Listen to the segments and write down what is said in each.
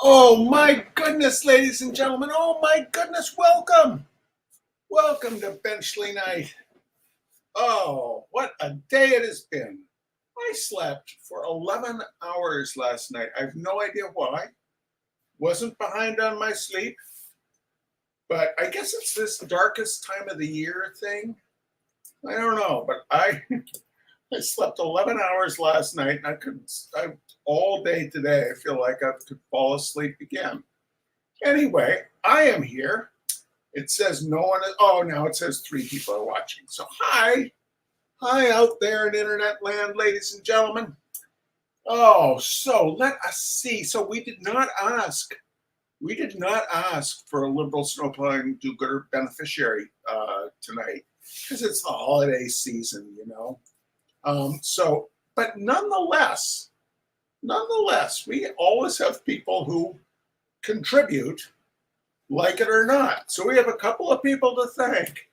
Oh my goodness, ladies and gentlemen. Oh my goodness, welcome. Welcome to Benchley Night. Oh, what a day it has been. I slept for 11 hours last night. I have no idea why. Wasn't behind on my sleep, but I guess it's this darkest time of the year thing. I don't know, but I slept 11 hours last night and all day today. I feel like I could fall asleep again. Anyway, I am here. It says no one is, oh, now it says 3 people are watching. So hi out there in internet land, ladies and gentlemen. Oh, so let us see. So we did not ask for a liberal snowplowing do-gooder beneficiary tonight because it's the holiday season, you know. But nonetheless, we always have people who contribute, like it or not. So we have a couple of people to thank,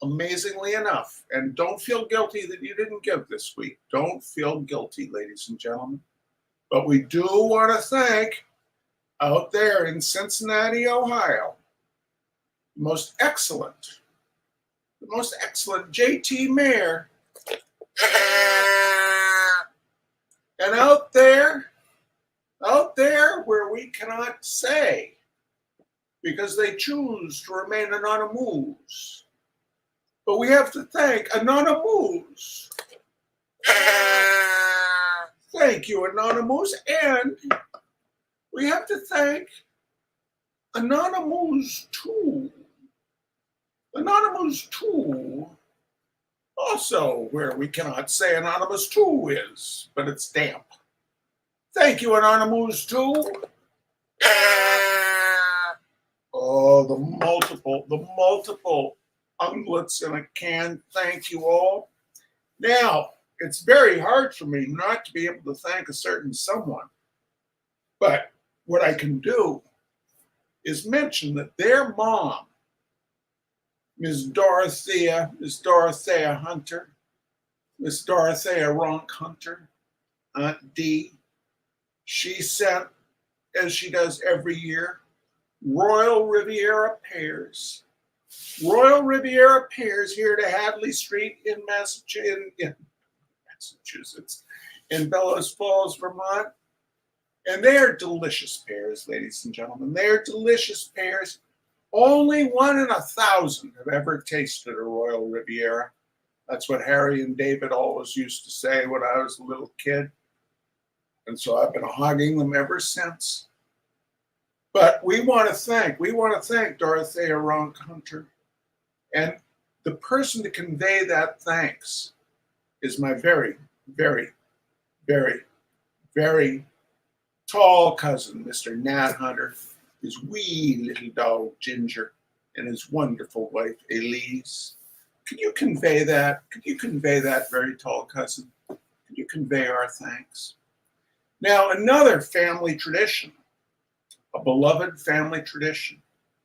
amazingly enough. And don't feel guilty that you didn't give this week. Don't feel guilty, ladies and gentlemen. But we do want to thank out there in Cincinnati, Ohio, the most excellent JT Mayor. And out there where we cannot say, because they choose to remain anonymous. But we have to thank Anonymous. Thank you, Anonymous. And we have to thank Anonymous 2. Anonymous 2. Also, where we cannot say Anonymous 2 is, but it's damp. Thank you, Anonymous 2. Oh, the multiple unglets in a can. Thank you all. Now, it's very hard for me not to be able to thank a certain someone. But what I can do is mention that their mom, Miss Dorothea Hunter, Miss Dorothea Ronk Hunter, Aunt D, she sent, as she does every year, Royal Riviera pears. Royal Riviera pears here to Hadley Street in Massachusetts, in Bellows Falls, Vermont. And they are delicious pears, ladies and gentlemen. They are delicious pears. Only 1 in 1,000 have ever tasted a Royal Riviera. That's what Harry and David always used to say when I was a little kid. And so I've been hogging them ever since. But we want to thank Dorothea Ronk Hunter. And the person to convey that thanks is my very, very, very, very tall cousin, Mr. Nat Hunter, his wee little dog, Ginger, and his wonderful wife, Elise. Could you convey that? Could you convey that, very tall cousin? Could you convey our thanks? Now, another family tradition, a beloved family tradition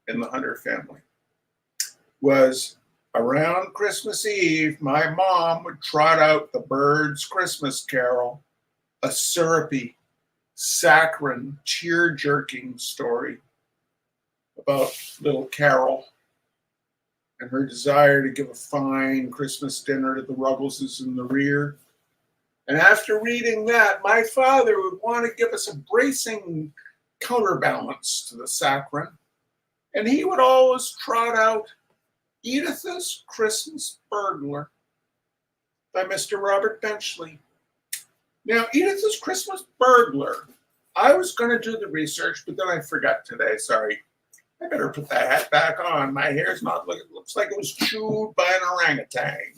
in the Hunter family, was around Christmas Eve, my mom would trot out the Birds' Christmas Carol, a syrupy, saccharine, tear-jerking story about little Carol and her desire to give a fine Christmas dinner to the Ruggleses in the rear. And after reading that, my father would want to give us a bracing counterbalance to the saccharine, and he would always trot out Editha's Christmas Burglar by Mr. Robert Benchley. Now, Editha's Christmas Burglar, I was going to do the research, but then I forgot today. Sorry. I better put that hat back on. My hair's not looking, it looks like it was chewed by an orangutan.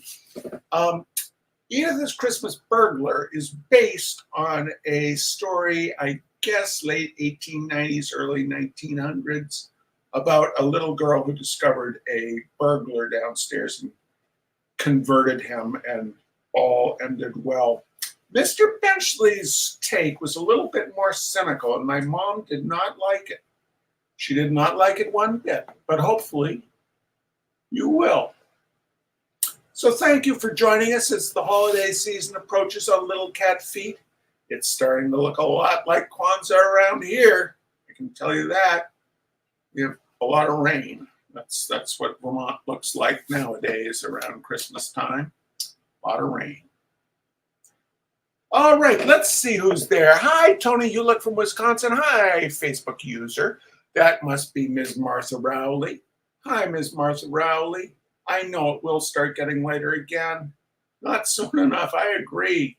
Editha's Christmas Burglar is based on a story, I guess, late 1890s, early 1900s, about a little girl who discovered a burglar downstairs and converted him, and all ended well. Mr. Benchley's take was a little bit more cynical, and my mom did not like it. She did not like it one bit, but hopefully you will. So thank you for joining us as the holiday season approaches on Little Cat Feet. It's starting to look a lot like Kwanzaa around here. can tell you that. We have a lot of rain. That's what Vermont looks like nowadays around Christmas time. A lot of rain. All right, let's see who's there. Hi, Tony Hewlett from Wisconsin. Hi, Facebook user. That must be Ms. Martha Rowley. Hi, Ms. Martha Rowley. I know it will start getting later again. Not soon enough, I agree.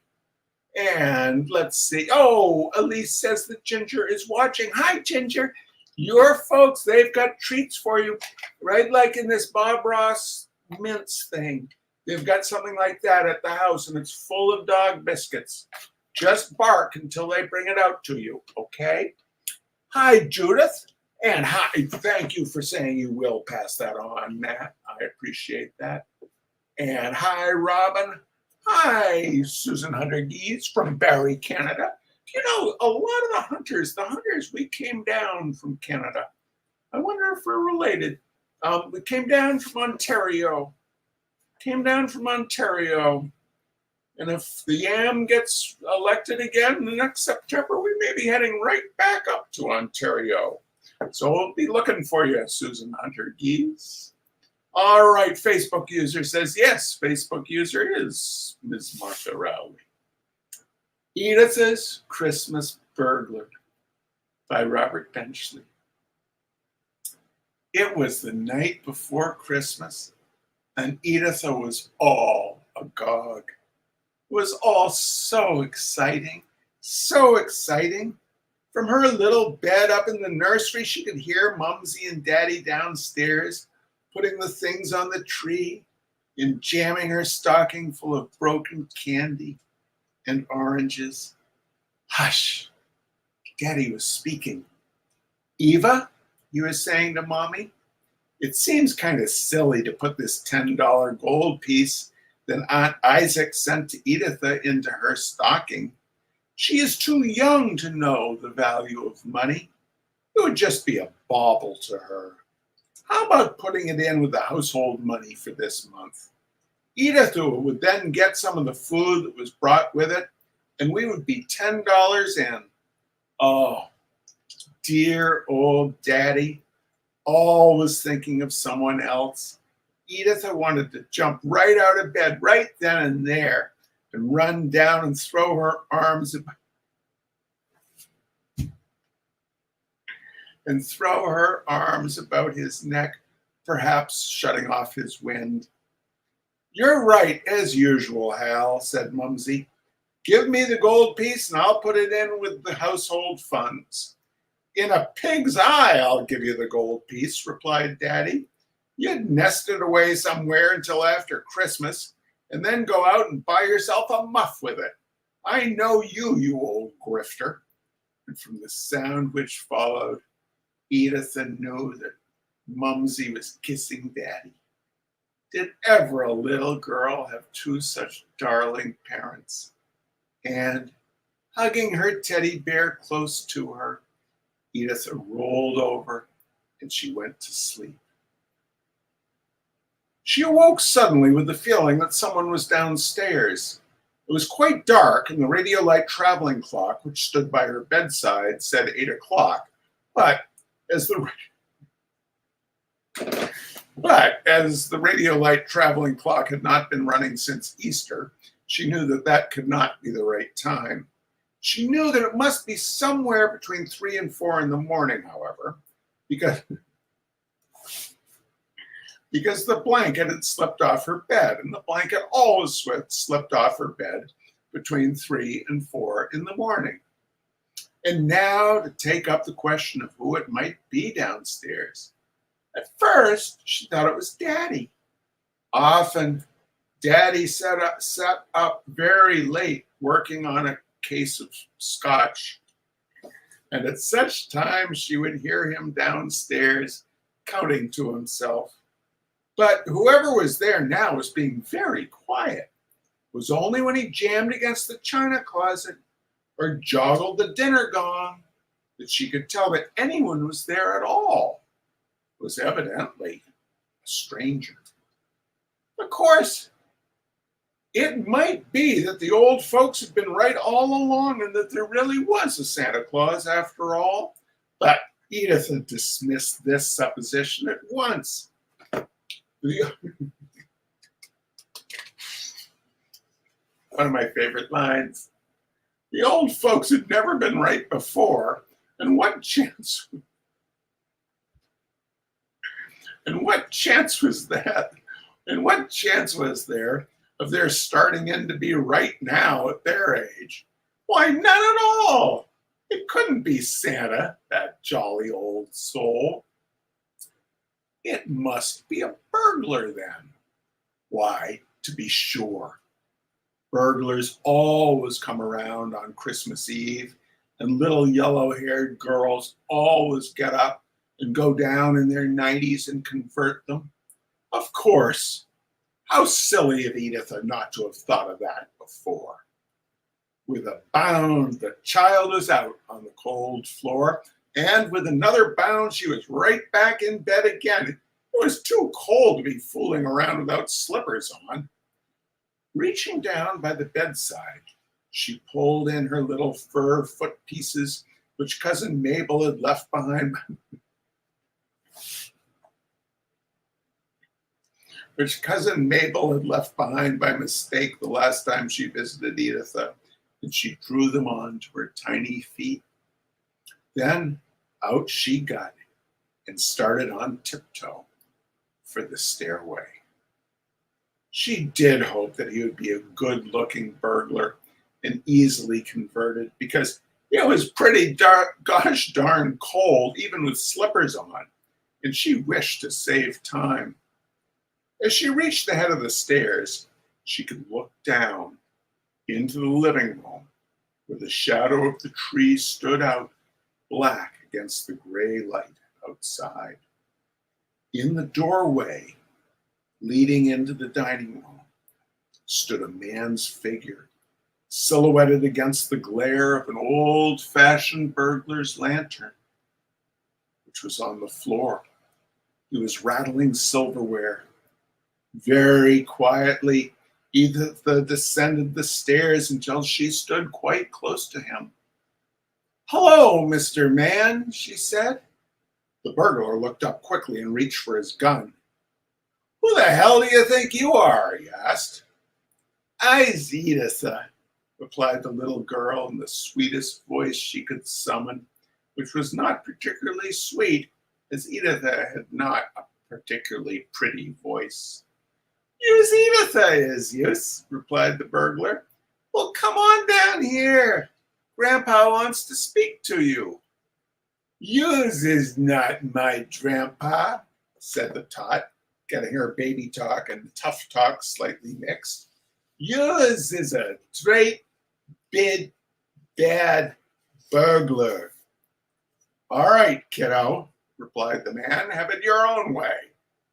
And let's see. Oh, Elise says that Ginger is watching. Hi, Ginger. Your folks, they've got treats for you, right? Like in this Bob Ross mince thing. They've got something like that at the house, and it's full of dog biscuits. Just bark until they bring it out to you, okay? Hi, Judith. And hi, thank you for saying you will pass that on, Matt. I appreciate that. And hi, Robin. Hi, Susan Hunter-Gees from Barrie, Canada. You know, a lot of the hunters, we came down from Canada. I wonder if we're related. We came down from Ontario. And if the Yam gets elected again next September, we may be heading right back up to Ontario. So we'll be looking for you, Susan Hunter-Gees. All right, Facebook user says, yes, Facebook user is Ms. Martha Rowley. Editha's Christmas Burglar by Robert Benchley. It was the night before Christmas, and Editha was all agog. It was all so exciting, so exciting. From her little bed up in the nursery, she could hear Mumsy and Daddy downstairs putting the things on the tree and jamming her stocking full of broken candy and oranges. Hush, Daddy was speaking. Eva, he was saying to Mommy, it seems kind of silly to put this $10 gold piece that Aunt Isaac sent to Editha into her stocking. She is too young to know the value of money. It would just be a bauble to her. How about putting it in with the household money for this month? Editha would then get some of the food that was brought with it, and we would be $10 in. Oh, dear old Daddy, always thinking of someone else. Editha wanted to jump right out of bed right then and there and run down and throw her arms about his neck, perhaps shutting off his wind. You're right, as usual, Hal, said Mumsy. Give me the gold piece and I'll put it in with the household funds. In a pig's eye, I'll give you the gold piece, replied Daddy. You'd nest it away somewhere until after Christmas and then go out and buy yourself a muff with it. I know you, you old grifter. And from the sound which followed, Editha knew that Mumsy was kissing Daddy. Did ever a little girl have two such darling parents? And hugging her teddy bear close to her, Editha rolled over and she went to sleep. She awoke suddenly with the feeling that someone was downstairs. It was quite dark, and the Radiolite traveling clock, which stood by her bedside, said 8 o'clock. But as the Radiolite traveling clock had not been running since Easter, she knew that that could not be the right time. She knew that it must be somewhere between 3 and 4 in the morning, however, because the blanket had slipped off her bed, and the blanket always slipped off her bed between 3 and 4 in the morning. And now to take up the question of who it might be downstairs. At first, she thought it was Daddy. Often, Daddy sat up very late working on a case of scotch. And at such times, she would hear him downstairs counting to himself. But whoever was there now was being very quiet. It was only when he jammed against the china closet or joggled the dinner gong that she could tell that anyone was there at all. It was evidently a stranger. Of course, it might be that the old folks had been right all along and that there really was a Santa Claus after all, but Editha dismissed this supposition at once. One of my favorite lines. The old folks had never been right before, and what chance was that? And what chance was there of their starting in to be right now at their age? Why, none at all. It couldn't be Santa, that jolly old soul. It must be a burglar then. Why, to be sure. Burglars always come around on Christmas Eve, and little yellow-haired girls always get up and go down in their nighties and convert them. Of course. How silly of Editha not to have thought of that before. With a bound, the child was out on the cold floor, and with another bound, she was right back in bed again. It was too cold to be fooling around without slippers on. Reaching down by the bedside, she pulled in her little fur foot pieces, which Cousin Mabel had left behind by mistake the last time she visited Editha, and she drew them on to her tiny feet. Then out she got and started on tiptoe for the stairway. She did hope that he would be a good-looking burglar and easily converted, because it was pretty gosh darn cold, even with slippers on, and she wished to save time. As she reached the head of the stairs, she could look down into the living room, where the shadow of the tree stood out black against the gray light outside. In the doorway leading into the dining room stood a man's figure, silhouetted against the glare of an old-fashioned burglar's lantern, which was on the floor. He was rattling silverware. Very quietly, Editha descended the stairs until she stood quite close to him. "Hello, Mr. Man," she said. The burglar looked up quickly and reached for his gun. "Who the hell do you think you are?" he asked. "I's Editha," replied the little girl in the sweetest voice she could summon, which was not particularly sweet, as Editha had not a particularly pretty voice. "You's Editha, is yous?" replied the burglar. "Well, come on down here. Grandpa wants to speak to you." "Yous is not my grandpa," said the tot, getting her baby talk and tough talk slightly mixed. "Yous is a straight, big, bad burglar." "All right, kiddo," replied the man, "have it your own way.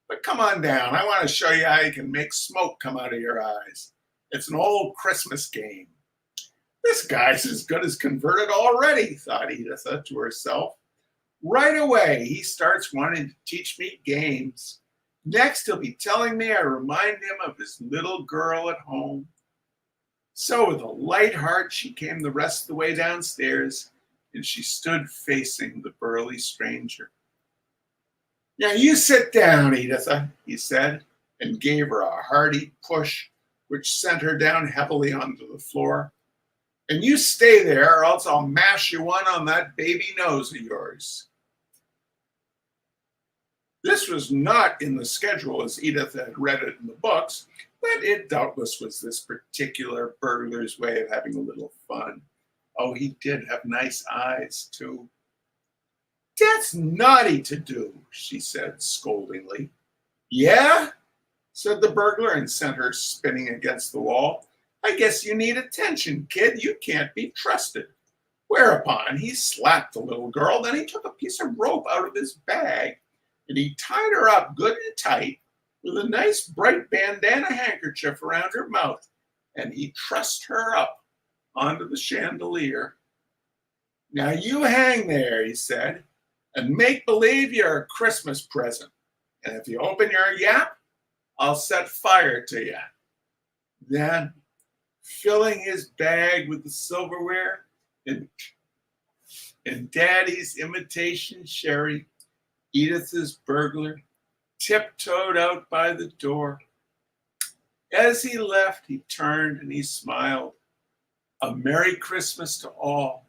But come on down. I want to show you how you can make smoke come out of your eyes. It's an old Christmas game." "This guy's as good as converted already," thought Editha to herself. "Right away, he starts wanting to teach me games. Next, he'll be telling me I remind him of his little girl at home." So with a light heart, she came the rest of the way downstairs, and she stood facing the burly stranger. "Now you sit down, Editha," he said, and gave her a hearty push, which sent her down heavily onto the floor. "And you stay there, or else I'll mash you one on that baby nose of yours." This was not in the schedule as Editha had read it in the books, but it doubtless was this particular burglar's way of having a little fun. Oh, he did have nice eyes, too. "That's naughty to do," she said scoldingly. "Yeah?" said the burglar, and sent her spinning against the wall. "I guess you need attention, kid. You can't be trusted." Whereupon he slapped the little girl. Then he took a piece of rope out of his bag, and he tied her up good and tight with a nice bright bandana handkerchief around her mouth, and he trussed her up onto the chandelier. "Now you hang there," he said, "and make believe you're a Christmas present. And if you open your yap, I'll set fire to you." Then, filling his bag with the silverware and and Daddy's imitation sherry, Editha's burglar, tiptoed out by the door. As he left, he turned and he smiled. A Merry Christmas to all,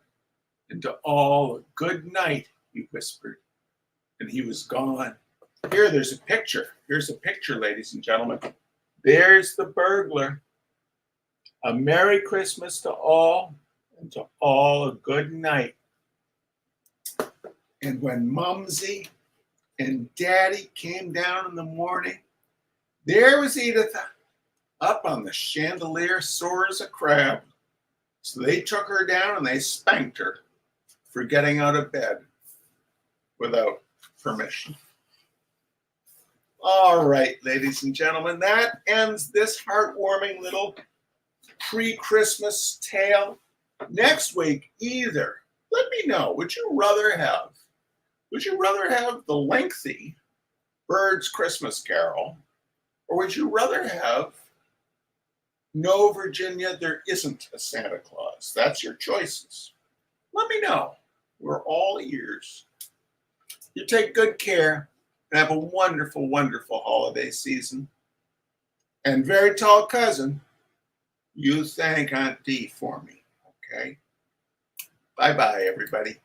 and to all a good night, he whispered, and he was gone. There's a picture. Here's a picture, ladies and gentlemen. There's the burglar. A Merry Christmas to all, and to all a good night. And when Mumsy and Daddy came down in the morning, there was Editha, up on the chandelier, sore as a crab. So they took her down and they spanked her for getting out of bed without permission. All right, ladies and gentlemen, that ends this heartwarming little pre-Christmas tale. Next week, let me know, would you rather have the lengthy Bird's Christmas Carol, or would you rather have No, Virginia, there isn't a Santa Claus? That's your choices. Let me know. We're all ears. You take good care and have a wonderful, wonderful holiday season. And very tall cousin, you thank Aunt Dee for me, okay? Bye-bye, everybody.